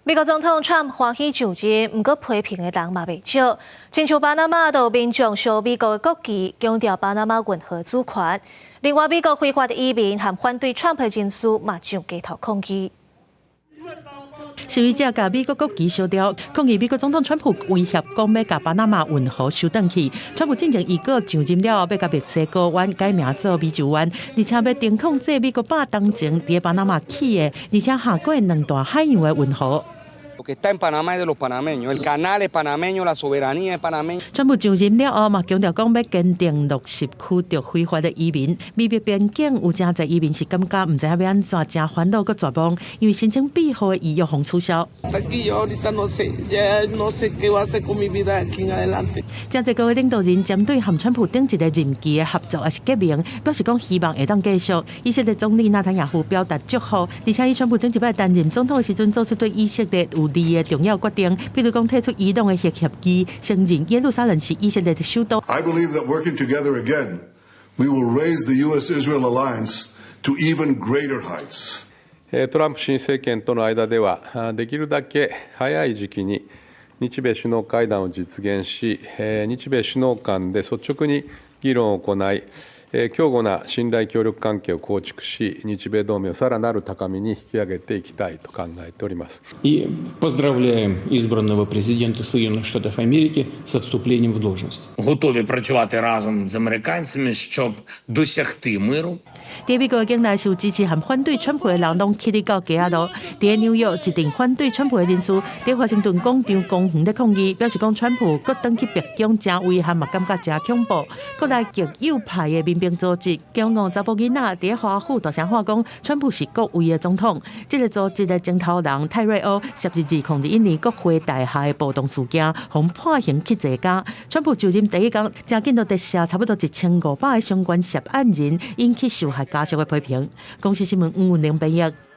美国总统 Trump 欢喜就职，不过批评的人嘛未少。亲像巴拿马有民众烧美国的国旗，强调巴拿马运河主权。另外，美国非法的移民和反对 Trump 的人士嘛上街头抗议。示威者把美国国旗烧掉，抗议美国总统川普威胁讲要把巴拿马运河收回去。川普进前预告上任了后，要把墨西哥湾改名做美洲湾，而且要电控制美国8当前伫巴拿马起的，而且下过2大海洋的运河。Lo que está en Panamá es de los panameños, el canal es panameño, la soberanía es panameña. 川普上任了后嘛，强调讲要坚定落实驱逐非法的移民。美国边境有真侪移民是感觉唔知影要安怎，真烦恼佮绝望，因为申请庇护的意欲互取消。真侪个领导人针对和川普顶一个任期的合作也是革命，表示讲希望会当继续。以色列总理纳坦雅胡表达祝福，而且以川普顶一摆担任总统的时阵，做出对以色列有利的重要决定，比如讲退出伊朗的核协议，承认耶路撒冷是以色列的首都。I believe that working together again, we will raise the U.S.-Israel alliance to even greater heights. トランプ新政権との間では、できるだけ早い時期に日米首脳会談を実現し、日米首脳間で率直に議論を行い、強固な信頼協力関係を構築し、日米同盟をさらなる高みに引き上げていきたいと考えております。И поздравляем избранного президента Соединенных Штатов Америки со вступлением в должность. Готові працювати разом з американцями, щоб досягти миру. 伫美国境内受支持和反对川普的人拢起立到街仔路。伫纽约，一定反对川普的人士伫华盛顿广场公园咧抗议，表示讲川普搁转去白宫真危险，嘛感觉真恐怖。国内极右派的民兵组织强硬查甫囡仔伫华府大声喊讲，川普是国威的总统。这个组织的领头人泰瑞欧12/2021年国会大厦的暴动事件，互判刑去坐监。川普就任第一天，真紧就特赦差不多1500个相关涉案人，引起受害家属的批评。公司新闻吴文玲编译。